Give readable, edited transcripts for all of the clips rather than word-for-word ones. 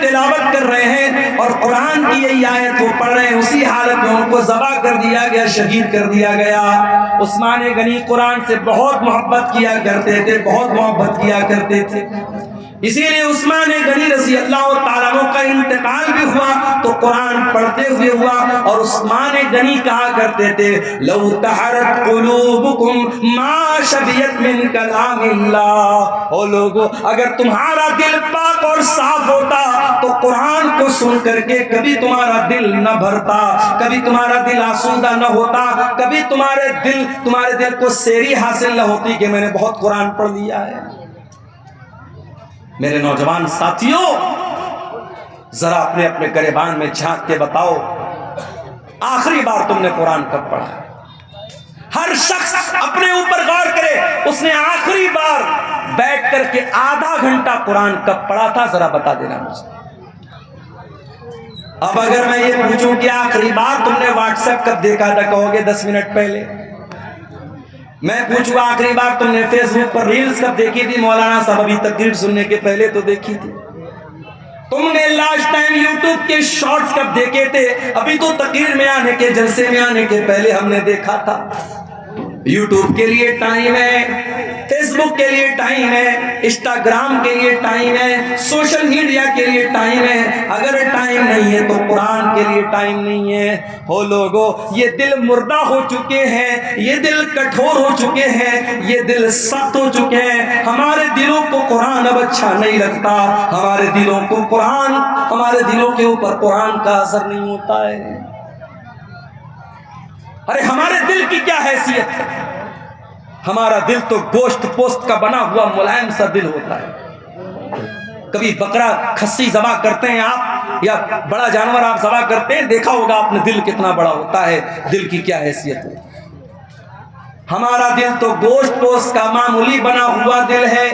تلاوت کر رہے ہیں اور قرآن کی یہی آیت کو پڑھ رہے ہیں، اسی حالت میں ان کو ذبح کر دیا گیا، شہید کر دیا گیا۔ عثمان غنی قرآن سے بہت محبت کیا کرتے تھے، بہت محبت کیا کرتے تھے، اسی لیے عثمان غنی رضی اللہ تعالیٰ عنہ کا انتقال بھی ہوا تو قرآن پڑھتے ہوئے ہوا، اور عثمان غنی کہا کرتے تھے لو طہرت قلوبکم ما شبیت من کلام اللہ، او لوگو اگر تمہارا دل پاک اور صاف ہوتا تو قرآن کو سن کر کے کبھی تمہارا دل نہ بھرتا، کبھی تمہارا دل آسودہ نہ ہوتا، کبھی تمہارے دل کو سیری حاصل نہ ہوتی کہ میں نے بہت قرآن پڑھ لیا ہے۔ میرے نوجوان ساتھیوں، ذرا اپنے اپنے گریبان میں جھانک کے بتاؤ آخری بار تم نے قرآن کب پڑھا ہے؟ ہر شخص اپنے اوپر غور کرے، اس نے آخری بار بیٹھ کر کے آدھا گھنٹہ قرآن کب پڑھا تھا، ذرا بتا دینا مجھے۔ اب اگر میں یہ پوچھوں کہ آخری بار تم نے واٹس ایپ کب دیکھا تھا، کہو گے 10 منٹ پہلے۔ میں پوچھوں آخری بار تم نے فیس بک پر ریلز کب دیکھی تھی، مولانا صاحب ابھی تقریر سننے کے پہلے تو دیکھی تھی۔ تم نے لاسٹ ٹائم یوٹیوب کے شارٹس کب دیکھے تھے، ابھی تو تقریر میں آنے کے جلسے میں آنے کے پہلے ہم نے دیکھا تھا۔ یوٹیوب کے لیے ٹائم ہے، فیس بک کے لیے ٹائم ہے، انسٹاگرام کے لیے ٹائم ہے، سوشل میڈیا کے لیے ٹائم ہے، اگر ٹائم نہیں ہے تو قرآن کے لیے ٹائم نہیں ہے۔ ہو لوگو یہ دل مردہ ہو چکے ہیں، یہ دل کٹھور ہو چکے ہیں، یہ دل سخت ہو چکے ہیں، ہمارے دلوں کو قرآن اب اچھا نہیں لگتا، ہمارے دلوں کو قرآن، ہمارے دلوں کے اوپر قرآن کا اثر نہیں ہوتا ہے۔ ارے ہمارے دل کی کیا حیثیت ہے؟ ہمارا دل تو گوشت پوست کا بنا ہوا ملائم سا دل ہوتا ہے۔ کبھی بکرا کھسی ذبح کرتے ہیں آپ، یا بڑا جانور آپ ذبح کرتے ہیں، دیکھا ہوگا آپ نے دل کتنا بڑا ہوتا ہے، دل کی کیا حیثیت ہے۔ ہمارا دل تو گوشت پوست کا معمولی بنا ہوا دل ہے۔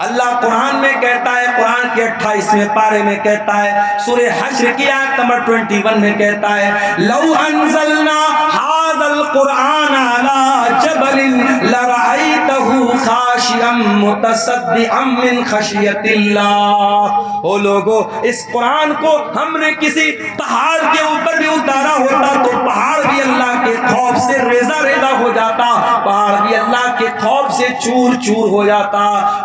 اللہ قرآن میں کہتا ہے، قرآن کے 28ویں پارے میں کہتا ہے، سورہ حشر کی آیت نمبر 21 میں کہتا ہے لو انزلنا هذا القرآن على جبل لرأيته خاشعا متصدعا من خشیۃ اللہ۔ او لوگو اس قرآن کو ہم نے کسی پہاڑ کے اوپر بھی اتارا ہوتا تو پہاڑ بھی اللہ کے خوف سے ریزہ ریزہ ہو جاتا، پہاڑ بھی اللہ کے خوف سے چور چور ہو جاتا،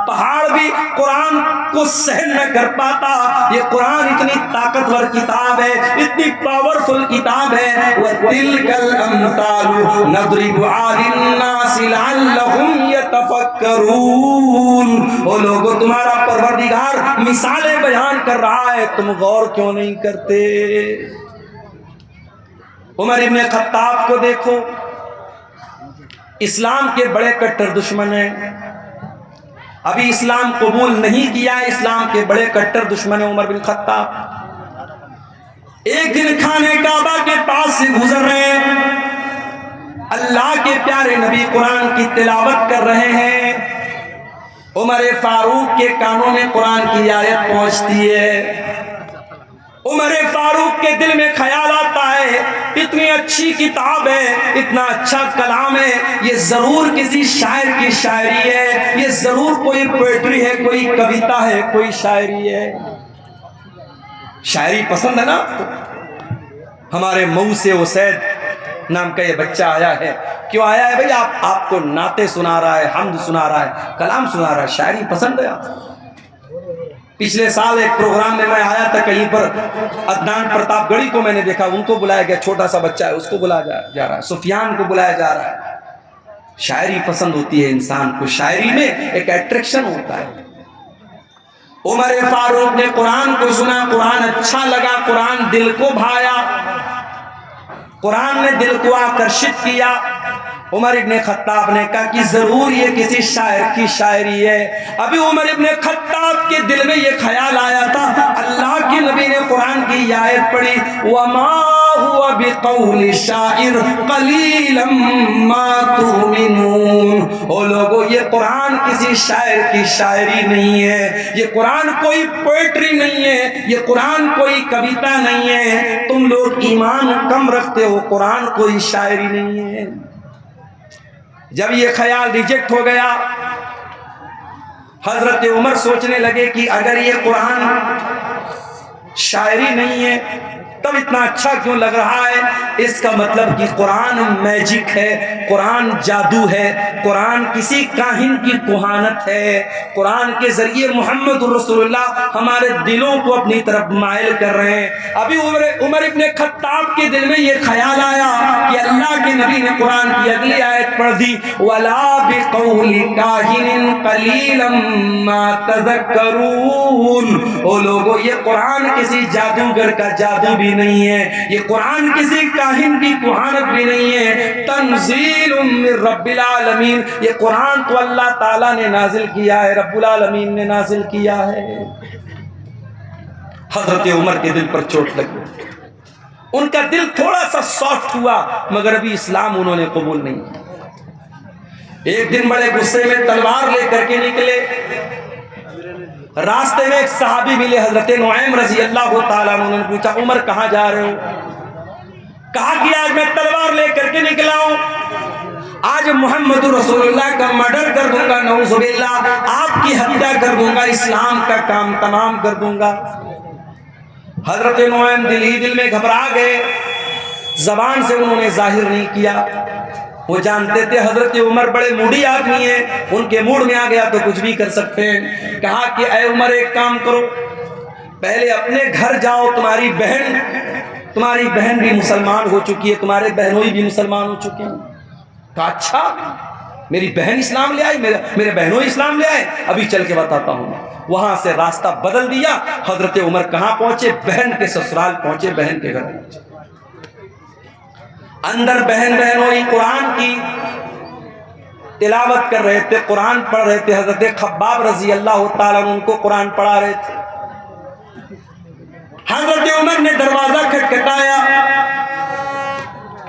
پہاڑ بھی قرآن کو سہن نہ کر پاتا۔ یہ قرآن اتنی طاقتور کتاب ہے، اتنی پاورفل کتاب ہے۔ وَتِلْكَ الْأَمْثَالُ نَضْرِبُهَا لِلنَّاسِ لَعَلَّهُمْ يَتَفَكَّرُونَ۔ او لوگو تمہارا پروردگار مثالیں بیان کر رہا ہے، تم غور کیوں نہیں کرتے؟ عمر ابن خطاب کو دیکھو، اسلام کے بڑے کٹر دشمن ہیں، ابھی اسلام قبول نہیں کیا، اسلام کے بڑے کٹر دشمن ہیں عمر بن خطاب۔ ایک دن خانہ کعبہ کے پاس سے گزر رہے ہیں، اللہ کے پیارے نبی قرآن کی تلاوت کر رہے ہیں، عمر فاروق کے کانوں میں قرآن کی آیت پہنچتی ہے۔ عمر فاروق کے دل میں خیال آتا ہے اتنی اچھی کتاب ہے، اتنا اچھا کلام ہے، یہ ضرور کسی شاعر کی شاعری ہے، یہ ضرور کوئی پوئٹری ہے، کوئی کویتا ہے، کوئی شاعری ہے۔ شاعری پسند ہے نا آپ کو؟ ہمارے مئو سے اسید نام کا یہ بچہ آیا ہے، کیوں آیا ہے بھئی؟ آپ کو نعتیں سنا رہا ہے، حمد سنا رہا ہے، کلام سنا رہا ہے، شاعری پسند ہے آپ کو؟ پچھلے سال ایک پروگرام میں میں آیا تھا، کہیں پر عدنان پرتاپ گڑھی کو میں نے دیکھا، ان کو بلایا گیا، چھوٹا سا بچہ ہے، اس کو بلایا جا رہا ہے، سفیان کو بلایا جا رہا ہے۔ شاعری پسند ہوتی ہے انسان کو، شاعری میں ایک اٹریکشن ہوتا ہے۔ عمر فاروق نے قرآن کو سنا، قرآن اچھا لگا، قرآن دل کو بھایا، قرآن نے دل کو آکرشت کیا۔ عمر ابن خطاب نے کہا کہ ضرور یہ کسی شاعر کی شاعری ہے۔ ابھی عمر ابن خطاب کے دل میں یہ خیال آیا تھا، اللہ کے نبی نے قرآن کی آیت پڑھی وَمَا هُوَ بِقَوْلِ شَاعِرٍ قَلِيلًا مَا تُؤْمِنُونَ۔ او لوگو یہ قرآن کسی شاعر کی شاعری نہیں ہے، یہ قرآن کوئی پوئٹری نہیں ہے، یہ قرآن کوئی کویتا نہیں ہے، تم لوگ ایمان کم رکھتے ہو، قرآن کوئی شاعری نہیں ہے۔ جب یہ خیال ریجیکٹ ہو گیا، حضرت عمر سوچنے لگے کہ اگر یہ قرآن شاعری نہیں ہے تب اتنا اچھا کیوں لگ رہا ہے؟ اس کا مطلب کہ قرآن میجک ہے، قرآن جادو ہے، قرآن کسی کاہن کی کہانت ہے۔ قرآن کے ذریعے محمد رسول اللہ ہمارے دلوں کو اپنی طرف مائل کر رہے ہیں۔ ابھی عمر ابن خطاب کے دل میں یہ خیال آیا کہ اللہ کے نبی نے قرآن کی اگلی آیت پڑھ دی، وَلَا بِقَوْلِ كَاهِنٍ قَلِيلًا مَا تَذَكَّرُونَ۔ او لوگو، یہ قرآن کسی جادوگر کا جادو بھی نہیں ہے، یہ قرآن کسی کاہن کی کہانت بھی نہیں ہے، تنزیل من رب العالمین، یہ قرآن تو اللہ تعالیٰ نے نازل کیا ہے، رب العالمین نے نازل کیا ہے۔ حضرت عمر کے دل پر چوٹ لگی، ان کا دل تھوڑا سا سافٹ ہوا، مگر ابھی اسلام انہوں نے قبول نہیں کیا۔ ایک دن بڑے غصے میں تلوار لے کر کے نکلے، راستے میں ایک صحابی ملے، حضرت نعیم رضی اللہ تعالیٰ عنہ، انہوں نے پوچھا عمر کہاں جا رہے ہو؟ کہا کہ آج میں تلوار لے کر کے نکلا ہوں، آج محمد رسول اللہ کا مرڈر کر دوں گا، نعوذ باللہ، آپ کی ہتیا کر دوں گا، اسلام کا کام تمام کر دوں گا۔ حضرت نعیم دل ہی دل میں گھبرا گئے، زبان سے انہوں نے ظاہر نہیں کیا، وہ جانتے تھے حضرت عمر بڑے موڈی آدمی ہیں، ان کے موڈ میں آ گیا تو کچھ بھی کر سکتے ہیں۔ کہا کہ اے عمر ایک کام کرو، پہلے اپنے گھر جاؤ، تمہاری بہن بھی مسلمان ہو چکی ہے، تمہارے بہنوئی بھی مسلمان ہو چکے ہیں۔ کہا اچھا، میری بہن اسلام لے آئی، میرے بہنوئی اسلام لے آئے، ابھی چل کے بتاتا ہوں۔ وہاں سے راستہ بدل دیا، حضرت عمر کہاں پہنچے؟ بہن کے سسرال پہنچے، بہن کے گھر پہنچے۔ اندر بہنوئی قرآن کی تلاوت کر رہے تھے، قرآن پڑھ رہے تھے، حضرت خباب رضی اللہ تعالیٰ عنہ ان کو قرآن پڑھا رہے تھے۔ حضرت عمر نے دروازہ کھٹکھٹایا،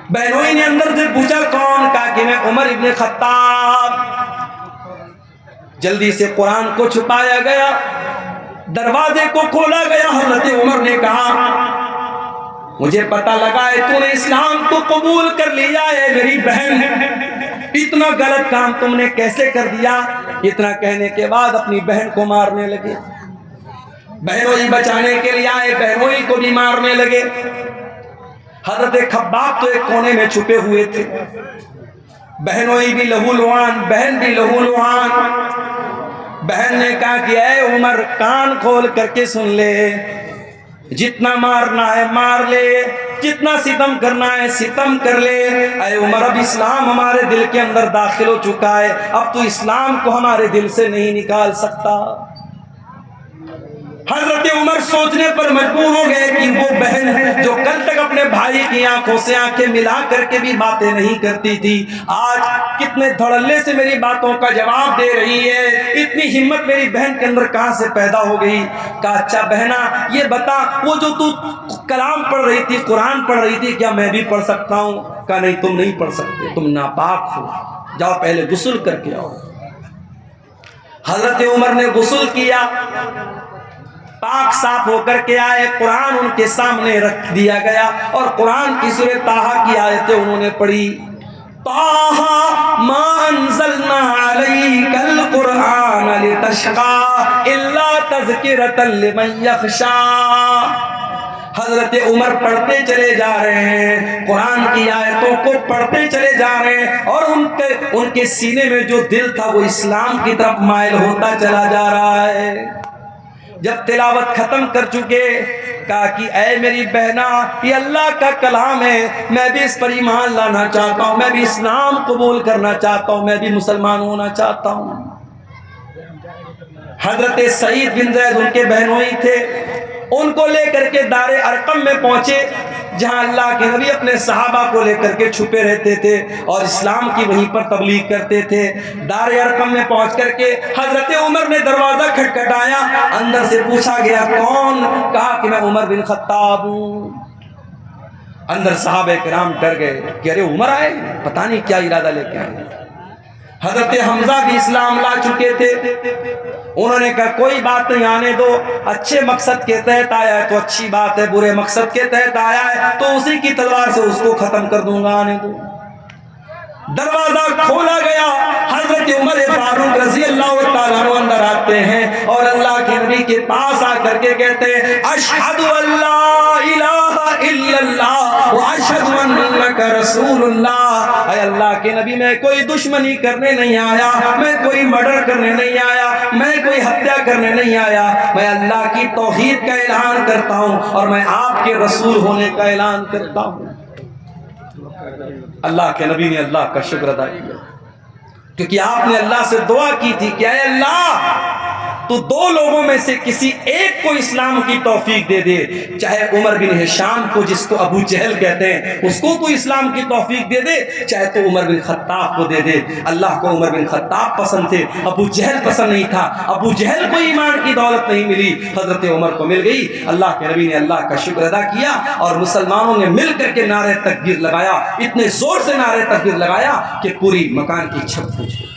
بہنوئی نے اندر سے پوچھا کون؟ کہا کہ میں عمر ابن خطاب۔ جلدی سے قرآن کو چھپایا گیا، دروازے کو کھولا گیا، حضرت عمر نے کہا مجھے پتہ لگا ہے تو نے اسلام کو قبول کر لیا ہے میری بہن، اتنا غلط کام تم نے کیسے کر دیا؟ اتنا کہنے کے بعد اپنی بہن کو مارنے لگے، بہنوئی بچانے کے لیے آئے، بہنوئی کو بھی مارنے لگے۔ حضرت خباب تو ایک کونے میں چھپے ہوئے تھے، بہنوئی بھی لہو لعان، بہن بھی لہو لعان۔ بہن نے کہا کہ اے عمر کان کھول کر کے سن لے، جتنا مارنا ہے مار لے، جتنا ستم کرنا ہے ستم کر لے۔ اے عمر اب اسلام ہمارے دل کے اندر داخل ہو چکا ہے، اب تو اسلام کو ہمارے دل سے نہیں نکال سکتا۔ حضرت عمر سوچنے پر مجبور ہو گئے کہ وہ بہن جو کل تک اپنے بھائی کی آنکھوں سے آنکھیں ملا کر کے بھی باتیں نہیں کرتی تھی، آج کتنے دھڑلے سے میری باتوں کا جواب دے رہی ہے، اتنی ہمت میری بہن کے اندر کہاں سے پیدا ہو گئی؟ کہا اچھا بہنا یہ بتا، وہ جو تو کلام پڑھ رہی تھی، قرآن پڑھ رہی تھی، کیا میں بھی پڑھ سکتا ہوں؟ کہا نہیں تم نہیں پڑھ سکتے، تم ناپاک ہو، جاؤ پہلے غسل کر کے آؤ۔ حضرت عمر نے غسل کیا، پاک صاف ہو کر کے آئے، قرآن ان کے سامنے رکھ دیا گیا اور قرآن کی سورہ طٰہٰ کی آیتیں انہوں نے پڑھی۔ طٰہٰ ما انزلنا علیک القرآن لتشقی الا تذکرۃ لمن یخشی۔ حضرت عمر پڑھتے چلے جا رہے ہیں، قرآن کی آیتوں کو پڑھتے چلے جا رہے ہیں، اور ان کے سینے میں جو دل تھا وہ اسلام کی طرف مائل ہوتا چلا جا رہا ہے۔ جب تلاوت ختم کر چکے، کہا کہ اے میری بہنا یہ اللہ کا کلام ہے، میں بھی اس پر ایمان لانا چاہتا ہوں، میں بھی اسلام قبول کرنا چاہتا ہوں، میں بھی مسلمان ہونا چاہتا ہوں۔ حضرت سعید بن زید ان کے بہنوئی تھے، ان کو لے کر کے دار ارقم میں پہنچے، جہاں اللہ کے نبی اپنے صحابہ کو لے کر کے چھپے رہتے تھے اور اسلام کی وہیں پر تبلیغ کرتے تھے۔ دار ارقم میں پہنچ کر کے حضرت عمر نے دروازہ کھٹکھٹایا، اندر سے پوچھا گیا کون؟ کہا کہ میں عمر بن خطاب ہوں۔ اندر صحابہ کرام ڈر گئے کہ ارے عمر آئے، پتہ نہیں کیا ارادہ لے کے آئے۔ حضرت حمزہ بھی اسلام لا چکے تھے، انہوں نے کہا کوئی بات نہیں، آنے دو، اچھے مقصد کے تحت آیا ہے تو اچھی بات ہے، برے مقصد کے تحت آیا ہے تو اسی کی تلوار سے اس کو ختم کر دوں گا، آنے دو۔ دروازہ کھولا گیا، حضرت عمر فاروق رضی اللہ تعالیٰ عنہ اندر آتے ہیں اور اللہ کے نبی کے پاس آ کر کے کہتے ہیں اشہد ان لا الہ الا اللہ واشہد انک رسول اللہ۔ اے اللہ کے نبی، میں کوئی دشمنی کرنے نہیں آیا، میں کوئی مرڈر کرنے نہیں آیا، میں کوئی ہتیا کرنے نہیں آیا، میں اللہ کی توحید کا اعلان کرتا ہوں اور میں آپ کے رسول ہونے کا اعلان کرتا ہوں۔ اللہ کے نبی نے اللہ کا شکر ادا کیا، کیونکہ آپ نے اللہ سے دعا کی تھی کہ اے اللہ تو دو لوگوں میں سے کسی ایک کو اسلام کی توفیق دے دے، چاہے عمر بن ہشام کو جس کو ابو جہل کہتے ہیں اس کو تو اسلام کی توفیق دے دے، چاہے تو عمر بن خطاب کو دے دے۔ اللہ کو عمر بن خطاب پسند تھے، ابو جہل پسند نہیں تھا، ابو جہل کو ایمان کی دولت نہیں ملی، حضرت عمر کو مل گئی۔ اللہ کے نبی نے اللہ کا شکر ادا کیا اور مسلمانوں نے مل کر کے نعرہ تکبیر لگایا، اتنے زور سے نعرہ تکبیر لگایا کہ پوری مکان کی چھت پھوٹ گئی۔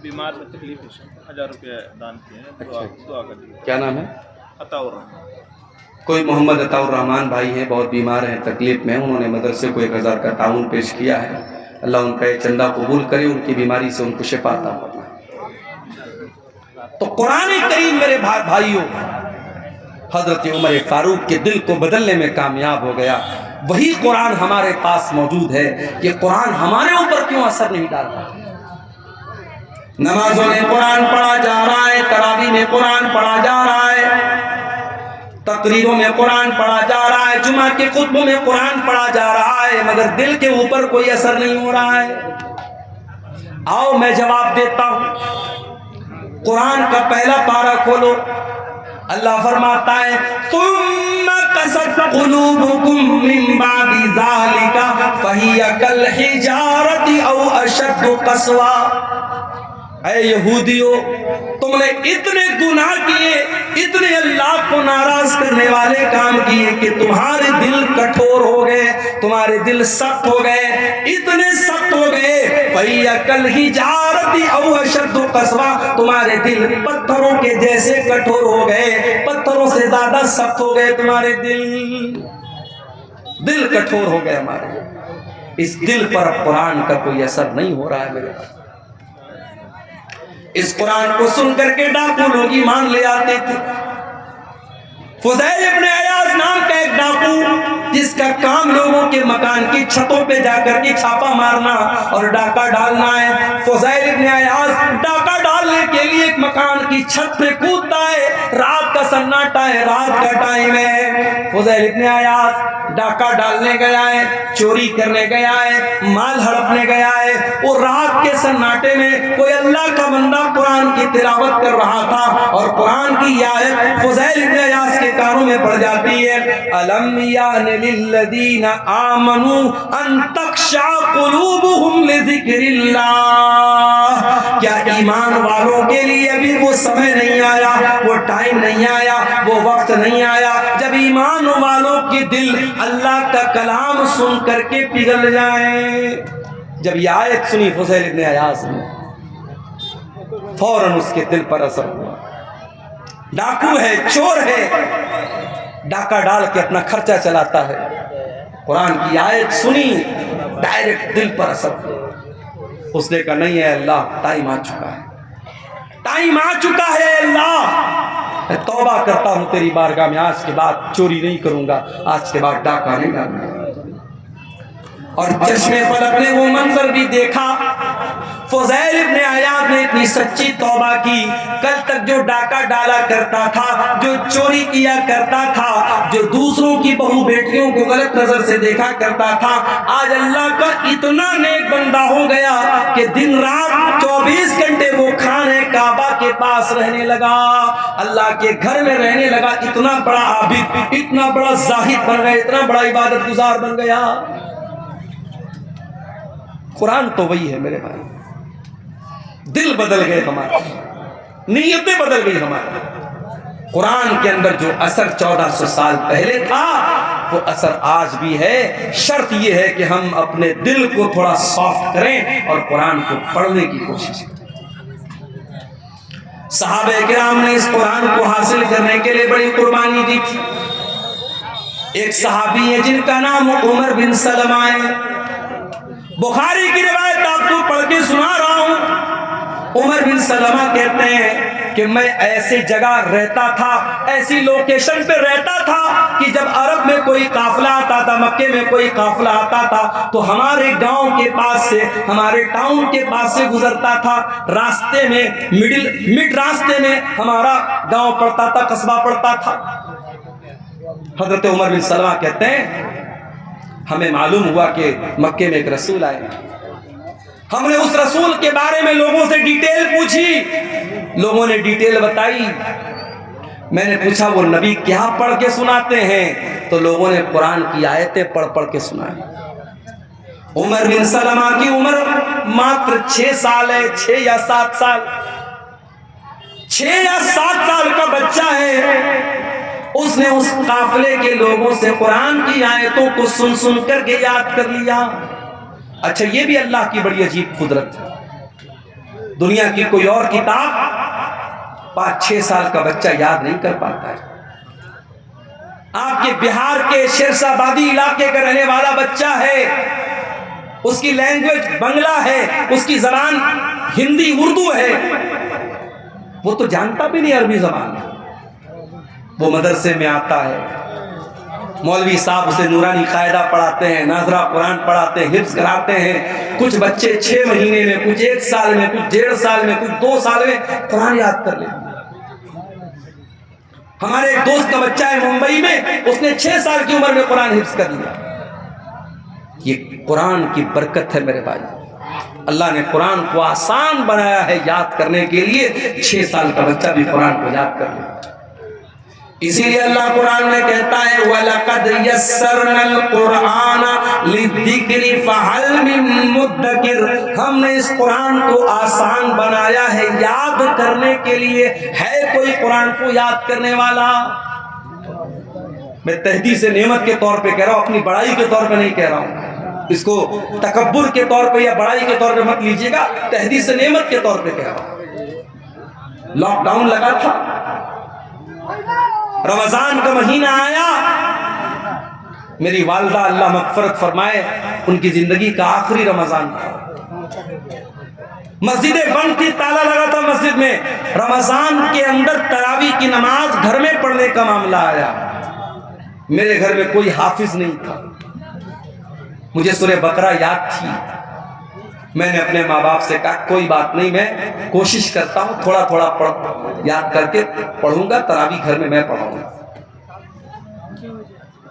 بیمار میں تکلیف 1000 روپے دان کیے ہیں، دعا کر دیجیے۔ کیا نام ہے؟ عطا الرحمان۔ کوئی محمد عطا الرحمان بھائی ہیں، بہت بیمار ہیں، تکلیف میں، انہوں نے مدرسے کو 1000 کا تعاون پیش کیا ہے۔ اللہ ان کا یہ چندہ قبول کرے، ان کی بیماری سے ان کو شفا عطا فرمائے۔ تو قرآن کریم میرے بھائیوں حضرت عمر فاروق کے دل کو بدلنے میں کامیاب ہو گیا۔ وہی قرآن ہمارے پاس موجود ہے، یہ قرآن ہمارے اوپر کیوں اثر نہیں ڈالتا؟ نمازوں میں قرآن پڑھا جا رہا ہے، تراویح میں قرآن پڑھا جا رہا ہے، تقریروں میں قرآن پڑھا جا رہا ہے، جمعہ کے خطبوں میں قرآن پڑھا جا رہا ہے، مگر دل کے اوپر کوئی اثر نہیں ہو رہا ہے۔ آؤ میں جواب دیتا ہوں، قرآن کا پہلا پارہ کھولو، اللہ فرماتا ہے ثم قست قلوبكم من بعد ذلك فهي كالحجارة او اشد قسوة۔ اے یہودیو، تم نے اتنے گناہ کیے، اتنے اللہ کو ناراض کرنے والے کام کیے کہ تمہارے دل کٹھور ہو گئے، تمہارے دل سخت ہو گئے، اتنے سخت ہو گئے فَهِيَ كَالْحِجَارَةِ أَوْ أَشَدُّ قَسْوَةً، تمہارے دل پتھروں کے جیسے کٹھور ہو گئے، پتھروں سے زیادہ سخت ہو گئے تمہارے دل کٹھور ہو گئے ہمارے۔ اس دل پر اب قرآن کا کوئی اثر نہیں ہو رہا ہے میرے پاس۔ اس قرآن کو سن کر کے ڈاکو لوگ ایمان لے آتے تھے۔ فضیل ابن عیاض نام کا ایک ڈاکو جس کا کام لوگوں کے مکان کی چھتوں پہ جا کر کے چھاپا مارنا اور ڈاکہ ڈالنا ہے۔ فضیل ابن عیاض ڈاکہ ڈالنے کے لیے ایک مکان کی چھت پہ کودتا ہے، رات کا سناٹا ہے، رات کا ٹائم ہے، فضیل ابن عیاض ڈاکہ ڈالنے گیا ہے، چوری کرنے گیا ہے، مال ہڑپنے گیا ہے۔ وہ رات کے سناٹے میں کوئی اللہ کا بندہ قرآن کی تلاوت کر رہا تھا اور قرآن کی آیت فضیل ابن عیاض کے کانوں میں پڑ جاتی ہے، الم یان للذین آمنوا ان تخشع قلوبهم لذکر اللہ، کیا ایمان والوں کے لیے ابھی وہ سمے نہیں آیا، وہ ٹائم نہیں آیا، وہ وقت نہیں آیا جب ایمان والوں کے دل اللہ کا کلام سن کر کے پگھل جائیں؟ جب یہ آیت سنی فضیل ابن عیاض نے، فوراً اس کے دل پر اثر ہوا۔ ڈاکو ہے، چور ہے، ڈاکہ ڈال کے اپنا خرچہ چلاتا ہے، قرآن کی آیت سنی، ڈائریکٹ دل پر اثر ہوا۔ اس نے کہا نہیں ہے اللہ، ٹائم آ چکا ہے، ٹائم آ چکا ہے اللہ، میں توبہ کرتا ہوں تیری بارگاہ میں، آج کے بعد چوری نہیں کروں گا، آج کے بعد ڈاکہ نہیں ڈالوں گا۔ اور چشم فلک نے وہ منظر بھی دیکھا، فضیل ابن عیاض نے اتنی سچی توبہ کی، کل تک جو ڈاکہ ڈالا کرتا تھا، جو چوری کیا کرتا تھا، جو دوسروں کی بہو بیٹیوں کو غلط نظر سے دیکھا کرتا تھا، آج اللہ کا اتنا نیک بندہ ہو گیا کہ دن رات 24 گھنٹے وہ خانے کعبہ کے پاس رہنے لگا، اللہ کے گھر میں رہنے لگا، اتنا بڑا عابد، اتنا بڑا زاہد بن گیا، اتنا بڑا عبادت گزار بن گیا۔ قرآن تو وہی ہے میرے بھائی، دل بدل گئے ہمارے، نیتیں بدل گئی ہماری۔ قرآن کے اندر جو اثر 1400 سال پہلے تھا وہ اثر آج بھی ہے. شرط یہ ہے کہ ہم اپنے دل کو تھوڑا سافٹ کریں اور قرآن کو پڑھنے کی کوشش کریں. صحابہ کرام نے اس قرآن کو حاصل کرنے کے لیے بڑی قربانی دی تھی. ایک صحابی ہے جن کا نام عمر بن سلمہ ہے. بخاری کی روایت آپ کو پڑھ کے سنا رہا ہوں. عمر بن سلمہ کہتے ہیں کہ میں ایسی جگہ رہتا تھا, ایسی لوکیشن پہ رہتا تھا کہ جب عرب میں کوئی قافلہ آتا تھا, مکے میں کوئی قافلہ آتا تھا تو ہمارے گاؤں کے پاس سے, ہمارے ٹاؤن کے پاس سے گزرتا تھا. راستے میں مڈ راستے میں ہمارا گاؤں پڑتا تھا, قصبہ پڑتا تھا. حضرت عمر بن سلمہ کہتے ہیں ہمیں معلوم ہوا کہ مکے میں ایک رسول آئے. ہم نے اس رسول کے بارے میں لوگوں سے ڈیٹیل پوچھی, لوگوں نے ڈیٹیل بتائی. میں نے پوچھا وہ نبی کیا پڑھ کے سناتے ہیں, تو لوگوں نے قرآن کی آیتیں پڑھ کے سنائی. عمر بن سلمہ کی عمر ماتر 6 سال ہے, 6 یا 7 سال, 6 یا 7 سال کا بچہ ہے. اس نے اس قافلے کے لوگوں سے قرآن کی آیتوں کو سن کر کے یاد کر لیا. اچھا یہ بھی اللہ کی بڑی عجیب قدرت ہے. دنیا کی کوئی اور کتاب 5-6 سال کا بچہ یاد نہیں کر پاتا ہے. آپ کے بہار کے شیرشاہ آبادی علاقے کا رہنے والا بچہ ہے, اس کی لینگویج بنگلہ ہے, اس کی زبان ہندی اردو ہے, وہ تو جانتا بھی نہیں عربی زبان. وہ مدرسے میں آتا ہے, مولوی صاحب اسے نورانی قاعدہ پڑھاتے ہیں, ناظرہ قرآن پڑھاتے ہیں, حفظ کراتے ہیں. کچھ بچے 6 مہینے میں, کچھ 1 سال میں, کچھ 1.5 سال میں, کچھ 2 سال میں قرآن یاد کر لیتے ہیں. ہمارے ایک دوست کا بچہ ہے ممبئی میں, اس نے 6 سال کی عمر میں قرآن حفظ کر لیا. یہ قرآن کی برکت ہے میرے بھائی. اللہ نے قرآن کو آسان بنایا ہے یاد کرنے کے لیے. 6 سال کا بچہ بھی قرآن کو یاد کر لیا. اسی لیے اللہ قرآن میں کہتا ہے وَلَقَدْ يَسَّرْنَا الْقُرْآنَ لِلذِّكْرِ فَهَلْ مِن مُدَّكِرٍ. ہم نے اس قرآن کو آسان بنایا ہے یاد کرنے کے لیے. ہے کوئی قرآن کو یاد کرنے والا؟ میں تحدیث نعمت کے طور پہ کہہ رہا ہوں, اپنی بڑائی کے طور پہ نہیں کہہ رہا ہوں. اس کو تکبر کے طور پہ یا بڑائی کے طور پہ مت لیجیے گا, تحدیث نعمت کے طور پہ کہہ رہا ہوں. لاک ڈاؤن لگا تھا, رمضان کا مہینہ آیا, میری والدہ اللہ مغفرت فرمائے, ان کی زندگی کا آخری رمضان تھا. مسجدیں بند تھی, تالا لگا تھا مسجد میں. رمضان کے اندر تراویح کی نماز گھر میں پڑھنے کا معاملہ آیا. میرے گھر میں کوئی حافظ نہیں تھا. مجھے سورہ بقرہ یاد تھی. میں نے اپنے ماں باپ سے کہا کوئی بات نہیں, میں کوشش کرتا ہوں تھوڑا تھوڑا یاد کر کے پڑھوں گا, تراویح گھر میں پڑھاؤں گا.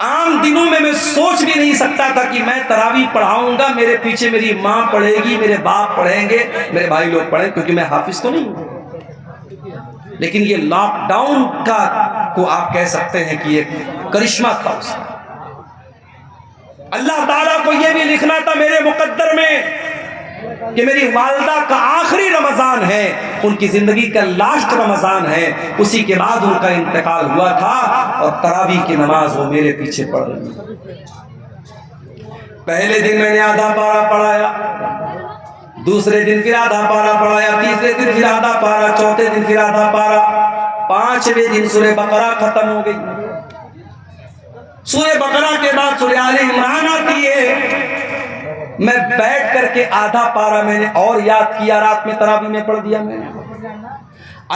عام دنوں میں سوچ بھی نہیں سکتا تھا کہ میں تراویح پڑھاؤں گا, میرے پیچھے میری ماں پڑھے گی, میرے باپ پڑھیں گے, میرے بھائی لوگ پڑھیں, کیونکہ میں حافظ تو نہیں ہوں. لیکن یہ لاک ڈاؤن کا کو آپ کہہ سکتے ہیں کہ ایک کرشمہ تھا اس کا. اللہ تعالیٰ کو یہ بھی لکھنا تھا میرے مقدر میں کہ میری والدہ کا آخری رمضان ہے, ان کی زندگی کا لاسٹ رمضان ہے. اسی کے بعد ان کا انتقال ہوا تھا اور تراویح کی نماز وہ میرے پیچھے پڑھ رہی. پہلے دن میں نے آدھا پارا پڑھایا, دوسرے دن پھر آدھا پارا پڑھایا, تیسرے دن پھر آدھا پارا, چوتھے دن پھر آدھا پارا, 5ویں دن سورہ بقرہ ختم ہو گئی. سورہ بقرہ کے بعد سورہ آل عمران آتی ہے. میں بیٹھ کر کے آدھا پارا میں نے اور یاد کیا, رات میں تراویح میں پڑھ دیا میں نے.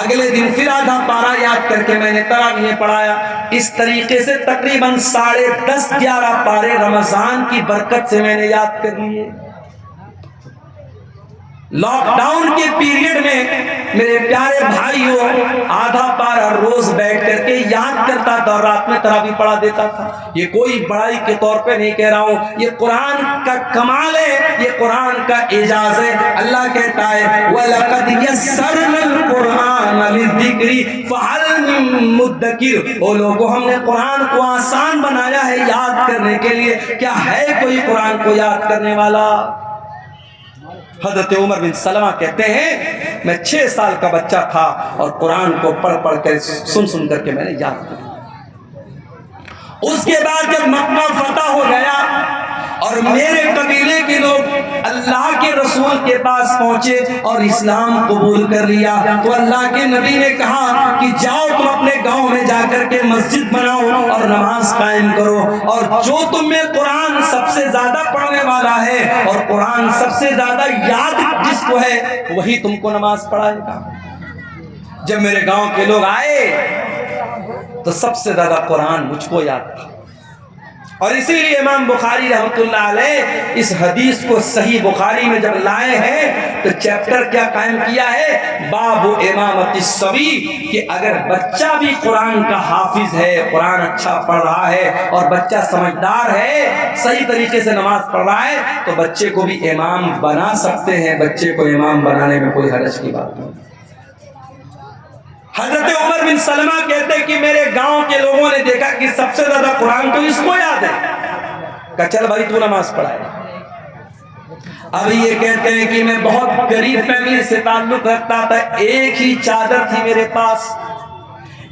اگلے دن پھر آدھا پارا یاد کر کے میں نے تراویح میں پڑھایا. اس طریقے سے تقریباً 10.5-11 پارے رمضان کی برکت سے میں نے یاد کر لیے. لاک ڈاؤن کے پیریڈ میں میرے پیارے بھائیوں آدھا پارا روز بیٹھ کر کے یاد کرتا تھا اور رات میں تراویح پڑھا دیتا تھا. یہ کوئی بڑائی کے طور پہ نہیں کہہ رہا ہوں, یہ قرآن کا کمال ہے, یہ قرآن کا اعجاز ہے. اللہ کہتا ہے وَلَقَدْ يَسَّرْنَا الْقُرْآنَ لِلذِّكْرِ فَهَلْ مِن مُدَّكِرٍ. او لوگوں, ہم نے قرآن کو آسان بنایا ہے یاد کرنے کے لیے, کیا ہے کوئی قرآن کو یاد کرنے والا؟ حضرت عمر بن سلمہ کہتے ہیں میں 6 سال کا بچہ تھا اور قرآن کو پڑھ کر سن کر کے میں نے یاد کیا۔ اس کے بعد جب مکہ فتح ہو گیا اور میرے قبیلے کے لوگ اللہ کے رسول کے پاس پہنچے اور اسلام قبول کر لیا، تو اللہ کے نبی نے کہا کہ جاؤ تم اپنے گاؤں میں جا کر کے مسجد بناؤ اور نماز قائم کرو، اور جو تم میں قرآن سب سے زیادہ پڑھنے والا ہے اور قرآن سب سے زیادہ یاد جس کو ہے وہی تم کو نماز پڑھائے گا۔ جب میرے گاؤں کے لوگ آئے تو سب سے زیادہ قرآن مجھ کو یاد تھا، اور اسی لیے امام بخاری رحمۃ اللہ علیہ اس حدیث کو صحیح بخاری میں جب لائے ہیں تو چیپٹر کیا قائم کیا ہے؟ باب امامت الصبی، کہ اگر بچہ بھی قرآن کا حافظ ہے، قرآن اچھا پڑھ رہا ہے اور بچہ سمجھدار ہے، صحیح طریقے سے نماز پڑھ رہا ہے، تو بچے کو بھی امام بنا سکتے ہیں، بچے کو امام بنانے میں کوئی حرج کی بات نہیں۔ حضرت عمر بن سلمہ کہتے ہیں کہ میرے گاؤں کے لوگوں نے دیکھا کہ سب سے زیادہ قرآن تو اس کو یاد ہے، کہا چل بھائی تو نماز پڑھائے۔ اب یہ کہتے ہیں کہ میں بہت غریب فیملی سے تعلق رکھتا تھا، ایک ہی چادر تھی میرے پاس،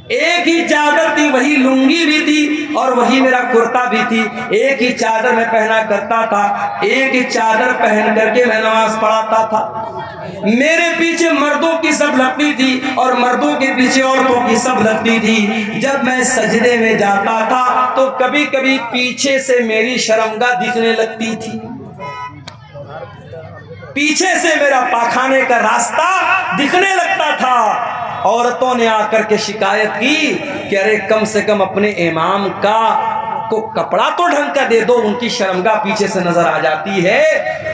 ایک ہی چادر تھی، وہی لنگی بھی تھی اور وہی میرا کرتا بھی تھی، ایک ہی چادر میں پہنا کرتا تھا، ایک ہی چادر پہن کر کے میں نماز پڑھاتا تھا۔ میرے پیچھے مردوں کی سب لگتی تھی اور مردوں کے پیچھے عورتوں کی سب لگتی تھی۔ جب میں سجدے میں جاتا تھا تو کبھی کبھی پیچھے سے میری شرمگاہ دکھنے لگتی تھی، پیچھے سے میرا پاخانے کا راستہ دکھنے لگتا تھا۔ عورتوں نے آ کر کے شکایت کی کہ ارے کم سے کم اپنے امام کو کپڑا تو ڈھنگ کا دے دو، ان کی شرمگاہ پیچھے سے نظر آ جاتی ہے۔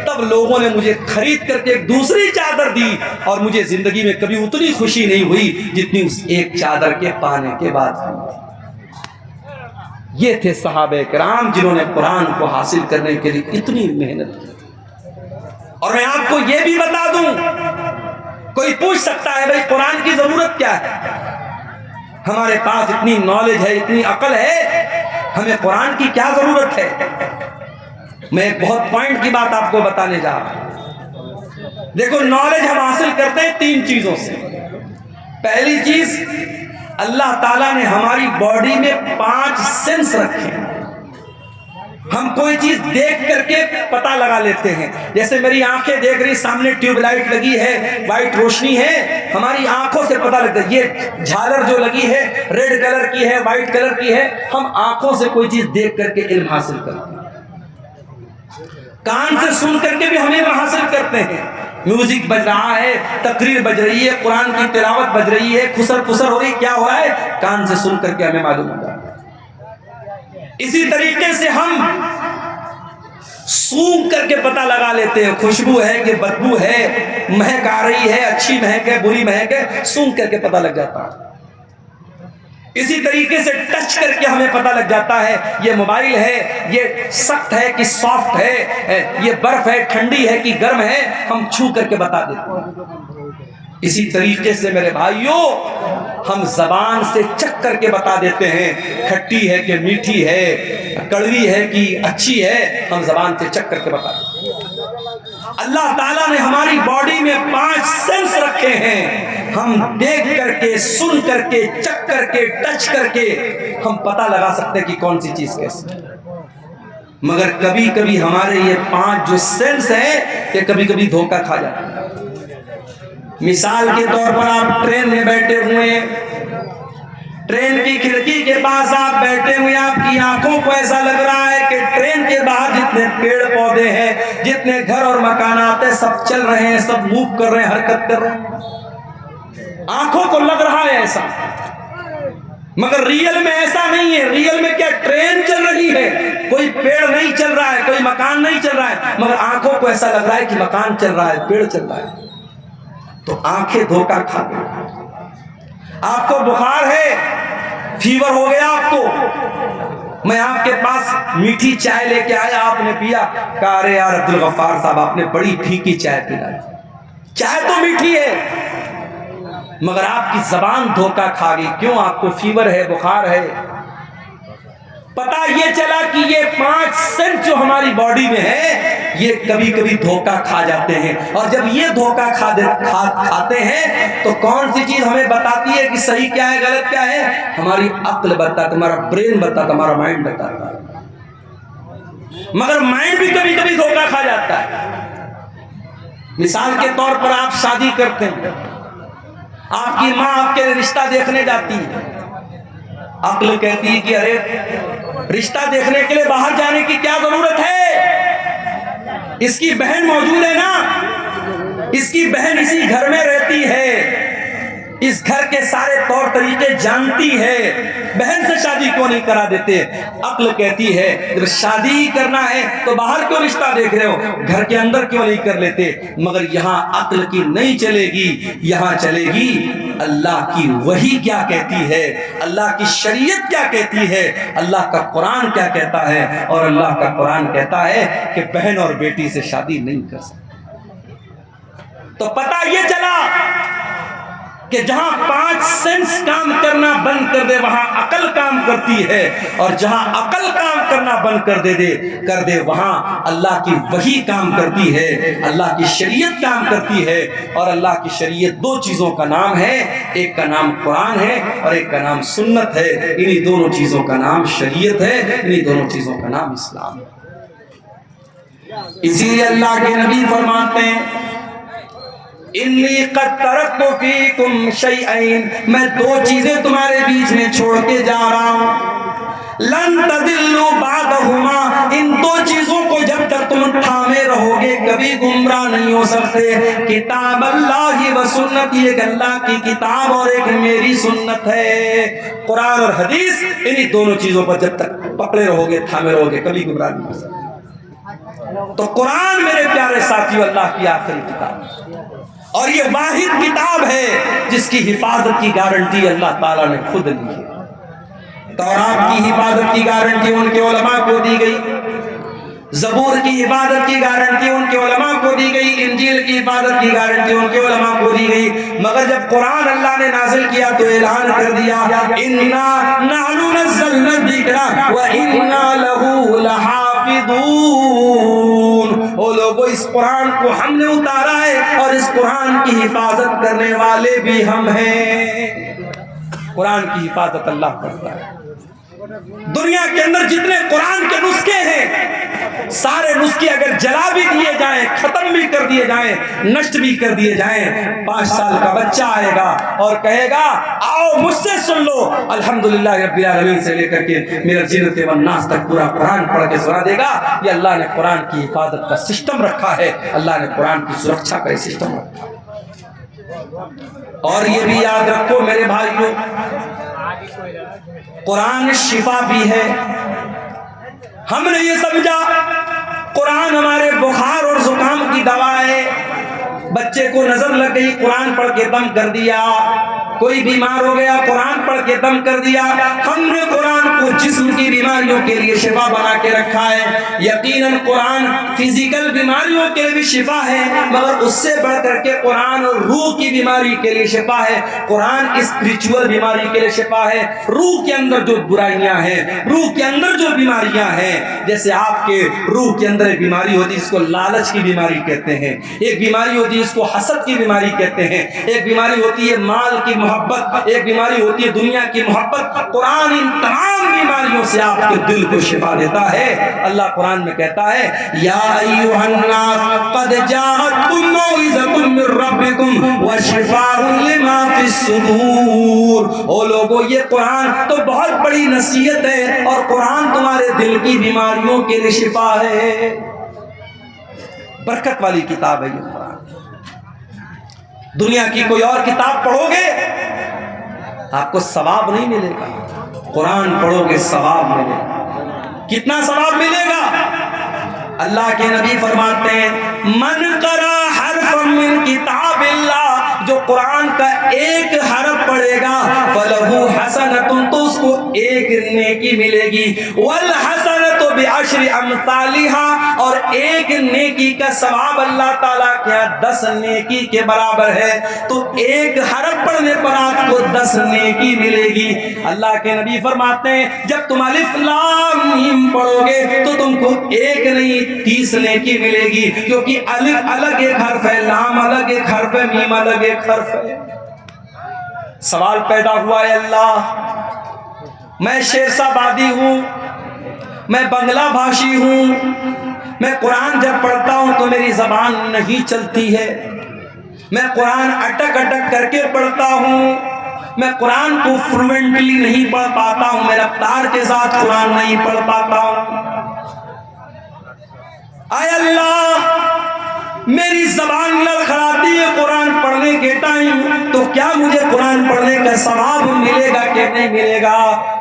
تب لوگوں نے مجھے خرید کر کے ایک دوسری چادر دی اور مجھے زندگی میں کبھی اتنی خوشی نہیں ہوئی جتنی اس ایک چادر کے پانے کے بعد ہوئی۔ یہ تھے صحابہ کرام جنہوں نے قرآن کو حاصل کرنے کے لیے اتنی محنت کی۔ اور میں آپ کو یہ بھی بتا دوں، کوئی پوچھ سکتا ہے بھائی قرآن کی ضرورت کیا ہے؟ ہمارے پاس اتنی نالج ہے، اتنی عقل ہے، ہمیں قرآن کی کیا ضرورت ہے؟ میں ایک بہت پوائنٹ کی بات آپ کو بتانے جا رہا ہوں۔ دیکھو، نالج ہم حاصل کرتے ہیں 3 چیزوں سے۔ پہلی چیز، اللہ تعالیٰ نے ہماری باڈی میں 5 سینس رکھے ہیں، ہم کوئی چیز دیکھ کر کے پتہ لگا لیتے ہیں۔ جیسے میری آنکھیں دیکھ رہی، سامنے ٹیوب لائٹ لگی ہے، وائٹ روشنی ہے، ہماری آنکھوں سے پتہ لگتا ہے۔ یہ جھالر جو لگی ہے ریڈ کلر کی ہے، وائٹ کلر کی ہے، ہم آنکھوں سے کوئی چیز دیکھ کر کے علم حاصل کرتے ہیں۔ کان سے سن کر کے بھی ہم علم حاصل کرتے ہیں۔ میوزک بج رہا ہے، تقریر بج رہی ہے، قرآن کی تلاوت بج رہی ہے، خسر پسر ہو رہی، کیا ہو رہا ہے؟ کان سے سن کر کے ہمیں معلوم ہوتا ہے۔ اسی طریقے سے ہم سونگھ کر کے پتہ لگا لیتے ہیں، خوشبو ہے کہ بدبو ہے، مہک آ رہی ہے، اچھی مہک ہے، بری مہک ہے، سونگھ کر کے پتہ لگ جاتا ہے۔ اسی طریقے سے ٹچ کر کے ہمیں پتہ لگ جاتا ہے یہ موبائل ہے، یہ سخت ہے کہ سافٹ ہے، یہ برف ہے ٹھنڈی ہے کہ گرم ہے، ہم چھو کر کے بتا دیتے ہیں۔ اسی طریقے سے میرے بھائیوں، ہم زبان سے چکھ کر کے بتا دیتے ہیں کھٹی ہے کہ میٹھی ہے، کڑوی ہے کہ اچھی ہے، ہم زبان سے چکھ کر کے بتا دیتے ہیں۔ اللہ تعالیٰ نے ہماری باڈی میں 5 سینس رکھے ہیں، ہم دیکھ کر کے، سن کر کے، چکھ کر کے، ٹچ کر کے ہم پتہ لگا سکتے ہیں کہ کون سی چیز کیسی ہے۔ مگر کبھی کبھی ہمارے یہ 5 جو سینس ہیں یہ کبھی کبھی دھوکہ کھا جاتے ہیں۔ مثال کے طور پر آپ ٹرین میں بیٹھے ہوئے ہیں، ٹرین کی کھڑکی کے پاس آپ بیٹھے ہوئے، آپ کی آنکھوں کو ایسا لگ رہا ہے کہ ٹرین کے باہر جتنے پیڑ پودے ہیں، جتنے گھر اور مکانات ہیں، سب چل رہے ہیں، سب موو کر رہے ہیں، حرکت کر رہے ہیں، آنکھوں کو لگ رہا ہے ایسا۔ مگر ریئل میں ایسا نہیں ہے۔ ریئل میں کیا ٹرین چل رہی ہے، کوئی پیڑ نہیں چل رہا ہے، کوئی مکان نہیں چل رہا ہے، مگر آنکھوں کو ایسا لگ رہا ہے کہ مکان چل رہا ہے، پیڑ چل رہا ہے۔ تو آنکھیں دھوکہ کھا گئی۔ آپ کو بخار ہے، فیور ہو گیا آپ کو، میں آپ کے پاس میٹھی چائے لے کے آیا، آپ نے پیا، کہا ارے یار عبدالغفار صاحب آپ نے بڑی پھیکی چائے پلائی، چائے تو میٹھی ہے مگر آپ کی زبان دھوکہ کھا گئی۔ کیوں؟ آپ کو فیور ہے، بخار ہے۔ پتا یہ چلا کہ یہ 5 سینس جو ہماری باڈی میں ہے یہ کبھی کبھی دھوکہ کھا جاتے ہیں، اور جب یہ دھوکہ کھاتے ہیں تو کون سی چیز ہمیں بتاتی ہے کہ صحیح کیا ہے غلط کیا ہے؟ ہماری عقل بتاتا، ہمارا برین بتاتا، ہمارا مائنڈ بتاتا ہے، مگر مائنڈ بھی کبھی کبھی دھوکہ کھا جاتا ہے۔ مثال کے طور پر آپ شادی کرتے ہیں، آپ کی ماں آپ کے رشتہ دیکھنے جاتی ہے، عقل کہتی ہے کہ ارے رشتہ دیکھنے کے لیے باہر جانے کی کیا ضرورت ہے، اس کی بہن موجود ہے نا، اس کی بہن اسی گھر میں رہتی ہے، اس گھر کے سارے طور طریقے جانتی ہے، بہن سے شادی کیوں نہیں کرا دیتے؟ عقل کہتی ہے جب شادی کرنا ہے تو باہر کیوں رشتہ دیکھ رہے ہو، گھر کے اندر کیوں نہیں کر لیتے؟ مگر یہاں عقل کی نہیں چلے گی، یہاں چلے گی اللہ کی وحی کیا کہتی ہے، اللہ کی شریعت کیا کہتی ہے، اللہ کا قرآن کیا کہتا ہے۔ اور اللہ کا قرآن کہتا ہے کہ بہن اور بیٹی سے شادی نہیں کر سکتے۔ تو پتہ یہ چلا کہ جہاں 5 سینس کام کرنا بند کر دے وہاں عقل کام کرتی ہے، اور جہاں عقل کام کرنا بند کر دے وہاں اللہ کی وحی کام کرتی ہے، اللہ کی شریعت کام کرتی ہے۔ اور اللہ کی شریعت 2 چیزوں کا نام ہے، ایک کا نام قرآن ہے اور ایک کا نام سنت ہے، انہی دونوں چیزوں کا نام شریعت ہے، انہی دونوں چیزوں کا نام اسلام ہے۔ اسی لیے اللہ کے نبی فرماتے ہیں انی قد ترکت فیکم شیئین، میں 2 چیزیں تمہارے بیچ میں چھوڑ کے جا رہا ہوں، لن تضلوا بعدہما، ان 2 چیزوں کو جب تک تم تھامے رہو گے کبھی گمراہ نہیں ہو سکتے، کتاب اللہ و سنت، ایک اللہ کی کتاب اور ایک میری سنت ہے، قرآن اور حدیث، انہی دونوں چیزوں پر جب تک پکڑے رہو گے تھامے رہو گے کبھی گمراہ نہیں ہو سکتے۔ تو قرآن میرے پیارے ساتھیو اللہ کی آخری کتاب ہے، اور یہ واحد کتاب ہے جس کی حفاظت کی گارنٹی اللہ تعالیٰ نے خود لی ہے۔ تورات کی حفاظت کی گارنٹی ان کے علماء کو دی گئی، زبور کی حفاظت کی گارنٹی ان کے علماء کو دی گئی، انجیل کی حفاظت کی گارنٹی ان کے علماء کو دی گئی، مگر جب قرآن اللہ نے نازل کیا تو اعلان کر دیا اِنَّا نَحْنُ نَزَّلْنَا الذِّكْرَ وَإِنَّا لَهُ لَحَافِظُونَ۔ وہ لوگوں اس قرآن کو ہم نے اتارا ہے اور اس قرآن کی حفاظت کرنے والے بھی ہم ہیں۔ قرآن کی حفاظت اللہ کرتا ہے۔ دنیا کے اندر جتنے قرآن کے نسخے ہیں سارے نسخے اگر جلا بھی دیے جائیں، ختم بھی کر دیے جائیں، نشٹ بھی کر دیے جائیں، 5 سال کا بچہ آئے گا اور کہے گا آؤ مجھ سے سن لو، الحمدللہ رب العالمین سے لے کر کے میرا جنت والناس تک پورا قرآن پڑھ کے سنا دے گا۔ یہ اللہ نے قرآن کی حفاظت کا سسٹم رکھا ہے، اللہ نے قرآن کی سرکشا کا سسٹم رکھا ہے۔ اور یہ بھی یاد رکھو میرے بھائیوں، قرآن شفا بھی ہے۔ ہم نے یہ سمجھا قرآن ہمارے بخار اور زکام کی دوا ہے، بچے کو نظر لگ گئی قرآن پڑھ کے دم کر دیا، کوئی بیمار ہو گیا قرآن پڑھ کے دم کر دیا۔ ہم نے قرآن کو جسم کی بیماریوں کے لیے شفا بنا کے رکھا ہے، یقیناً قرآن فزیکل بیماریوں کے لیے بھی شفا ہے، مگر اس سے بڑھ کر کے قرآن روح کی بیماری کے لیے شفا ہے، قرآن اسپریچول بیماری کے لیے شفا ہے۔ روح کے اندر جو برائیاں ہیں، روح کے اندر جو بیماریاں ہیں، جیسے آپ کے روح کے اندر ایک بیماری ہوتی ہے جس کو لالچ کی بیماری کہتے ہیں، ایک بیماری ہوتی ہے جس کو حسد کی بیماری کہتے ہیں، ایک بیماری ہوتی ہے مال کی محبت، ایک بیماری ہوتی ہے دنیا کی محبت۔ قرآن ان تمام بیماریوں سے آپ کے دل کو شفا دیتا ہے۔ اللہ قرآن میں کہتا ہے یا ایھا الناس قد جاءتکم موعظۃ من ربکم وشفاء لما فی الصدور۔ او لوگو یہ قرآن تو بہت بڑی نصیحت ہے اور قرآن تمہارے دل کی بیماریوں کے لیے شفا ہے۔ برکت والی کتاب ہے یہ قرآن۔ دنیا کی کوئی اور کتاب پڑھو گے آپ کو ثواب نہیں ملے گا، قرآن پڑھو گے ثواب ملے گا۔ کتنا ثواب ملے گا؟ اللہ کے نبی فرماتے ہیں من قرأ حرفا من کتاب اللہ، جو قرآن کا ایک حرف پڑھے گا فلہ حسنۃ، تو اس کو ایک نیکی ملے گی، والحسنۃ بعشر امثالها، اور ایک نیکی کا ثواب اللہ تعالیٰ کے یہاں 10 نیکی کے برابر ہے. تو ایک حرف پڑھنے پر آپ کو 10 نیکی ملے گی. اللہ کے نبی فرماتے ہیں جب تم الف لام میم پڑھو گے تو تم کو ایک نہیں 30 نیکی ملے گی، کیونکہ الف الگ ایک حرف ہے، لام الگ ایک حرف ہے، میم الگ ایک حرف ہے. سوال پیدا ہوا ہے اللہ، میں شیرشاہ آبادی ہوں، میں بنگلہ بھاشی ہوں، میں قرآن جب پڑھتا ہوں تو میری زبان نہیں چلتی ہے، میں قرآن اٹک اٹک کر کے پڑھتا ہوں، میں قرآن کو فلوئنٹلی نہیں پڑھ پاتا ہوں، میں رفتار کے ساتھ قرآن نہیں پڑھ پاتا ہوں. اے اللہ میری زبان لڑکھڑاتی ہے قرآن پڑھنے کے ٹائم، تو کیا مجھے قرآن پڑھنے کا ثواب ملے گا کہ نہیں ملے گا؟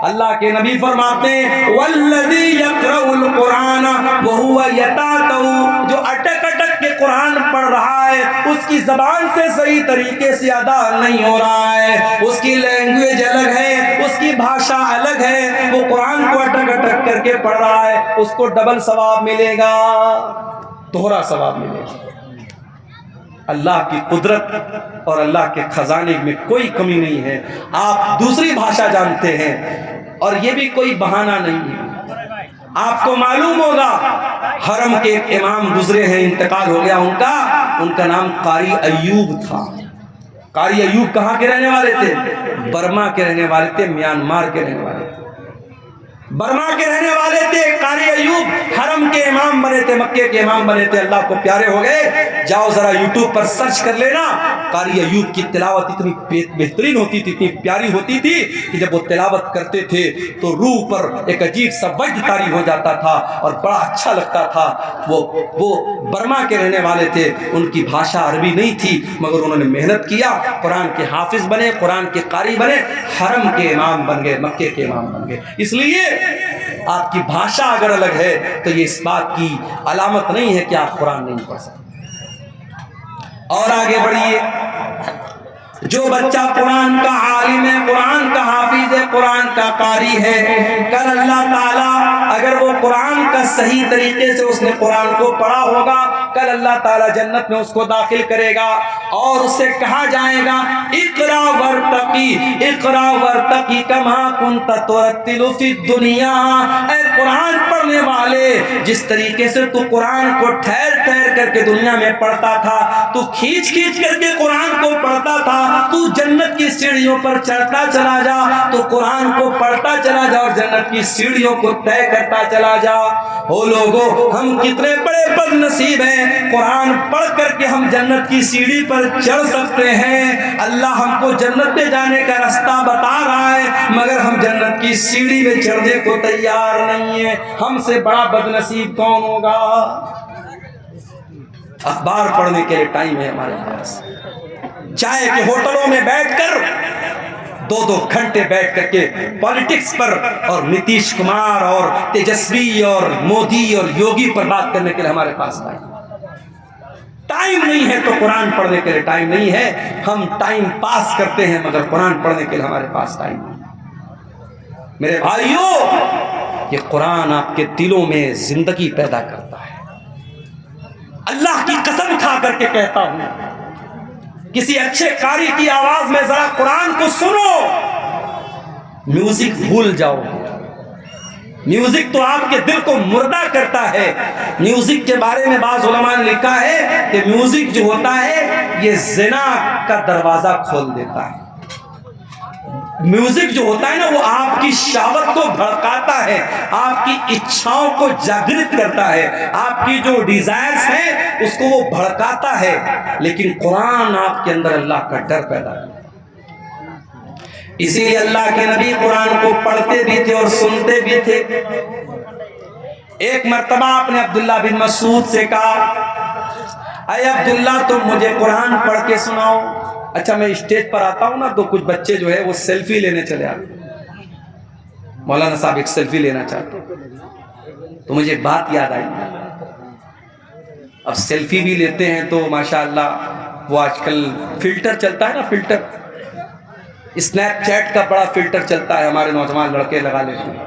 اللہ کے نبی فرماتے ہیں والذی یقرأ القرآن وہو یتاتو، جو اٹک اٹک کے قرآن پڑھ رہا ہے اس کی زبان سے صحیح طریقے سے ادا نہیں ہو رہا ہے، اس کی لینگویج الگ ہے، اس کی بھاشا الگ ہے، وہ قرآن کو اٹک اٹک کر کے پڑھ رہا ہے، اس کو ڈبل ثواب ملے گا، دوہرا ثواب ملے گا. اللہ کی قدرت اور اللہ کے خزانے میں کوئی کمی نہیں ہے. آپ دوسری بھاشا جانتے ہیں اور یہ بھی کوئی بہانہ نہیں ہے. آپ کو معلوم ہوگا حرم کے ایک امام گزرے ہیں، انتقال ہو گیا ان کا نام قاری ایوب تھا. قاری ایوب کہاں کے رہنے والے تھے؟ برما کے رہنے والے تھے، میانمار کے رہنے والے تھے، برما کے رہنے والے تھے. قاری ایوب حرم کے امام بنے تھے، مکے کے امام بنے تھے، اللہ کو پیارے ہو گئے. جاؤ ذرا یوٹیوب پر سرچ کر لینا، قاری ایوب کی تلاوت اتنی بہترین ہوتی تھی، اتنی پیاری ہوتی تھی کہ جب وہ تلاوت کرتے تھے تو روح پر ایک عجیب سا وجد طاری ہو جاتا تھا اور بڑا اچھا لگتا تھا. وہ برما کے رہنے والے تھے، ان کی بھاشا عربی نہیں تھی مگر انہوں نے محنت کیا، قرآن کے حافظ بنے، قرآن کے قاری بنے، حرم کے امام بن گئے، مکے کے امام بن گئے. اس لیے آپ کی بھاشا اگر الگ ہے تو یہ اس بات کی علامت نہیں ہے کہ آپ قرآن نہیں پڑھ سکتے. اور آگے بڑھیے، جو بچہ قرآن کا عالم ہے، قرآن کا حافظ ہے، قرآن کا قاری ہے، کل اللہ تعالیٰ اگر وہ قرآن کا صحیح طریقے سے اس نے قرآن کو پڑھا ہوگا، کل اللہ تعالیٰ جنت میں اس کو داخل کرے گا اور اس سے کہا جائے گا اقرا ورتقی، اقرا ورتقی کما کنت ترتل فی الدنیا. اے قرآن پڑھنے والے، جس طریقے سے تو قرآن کو ٹھہر ٹھہر کر کے دنیا میں پڑھتا تھا، تو کھینچ کھینچ کر کے قرآن کو پڑھتا تھا، تو جنت کی سیڑھیوں پر چڑھتا چلا جا، تو قرآن کو پڑھتا چلا جا اور جنت کی سیڑھیوں کو طے کرتا چلا جا. او لوگو، ہم کتنے بڑے بد نصیب ہیں، قرآن پڑھ کر کے ہم جنت کی سیڑھی پر چڑھ سکتے ہیں. اللہ ہم کو جنت میں جانے کا راستہ بتا رہا ہے مگر ہم جنت کی سیڑھی میں چڑھنے کو تیار نہیں ہیں. ہم سے بڑا بد نصیب کون ہوگا؟ اخبار پڑھنے کے لیے ٹائم ہے ہمارے پاس، چائے کے ہوٹلوں میں بیٹھ کر 2-2 گھنٹے بیٹھ کر کے پالیٹکس پر اور نتیش کمار اور تیجسوی اور مودی اور یوگی پر بات کرنے کے لیے ہمارے پاس ٹائم نہیں ہے. تو قرآن پڑھنے کے لیے ٹائم نہیں ہے. ہم ٹائم پاس کرتے ہیں مگر قرآن پڑھنے کے لیے ہمارے پاس ٹائم نہیں. میرے بھائیوں، یہ قرآن آپ کے دلوں میں زندگی پیدا کرتا ہے. اللہ کی قسم کھا کر کے کہتا ہوں، کسی اچھے قاری کی آواز میں ذرا قرآن کو سنو، میوزک بھول جاؤ. میوزک تو آپ کے دل کو مردہ کرتا ہے. میوزک کے بارے میں بعض علماء نے لکھا ہے کہ میوزک جو ہوتا ہے یہ زنا کا دروازہ کھول دیتا ہے. میوزک جو ہوتا ہے نا وہ آپ کی شہوت کو بھڑکاتا ہے، آپ کی اچھاؤں کو جاگرت کرتا ہے، آپ کی جو ڈیزائرز ہیں اس کو وہ بھڑکاتا ہے. لیکن قرآن آپ کے اندر اللہ کا ڈر پیدا کرتا ہے. اسی لیے اللہ کے نبی قرآن کو پڑھتے بھی تھے اور سنتے بھی تھے. ایک مرتبہ آپ نے عبداللہ بن مسعود سے کہا، اے عبداللہ تم مجھے قرآن پڑھ کے سناؤ. اچھا میں اسٹیج پر آتا ہوں نا تو کچھ بچے جو ہے وہ سیلفی لینے چلے آتے ہیں. مولانا صاحب ایک سیلفی لینا چاہتے ہیں تو مجھے ایک بات یاد آئی. اب سیلفی بھی لیتے ہیں تو ماشاءاللہ وہ آج کل فلٹر چلتا ہے نا، فلٹر اسنیپ چیٹ کا بڑا فلٹر چلتا ہے، ہمارے نوجوان لڑکے لگا لیتے ہیں.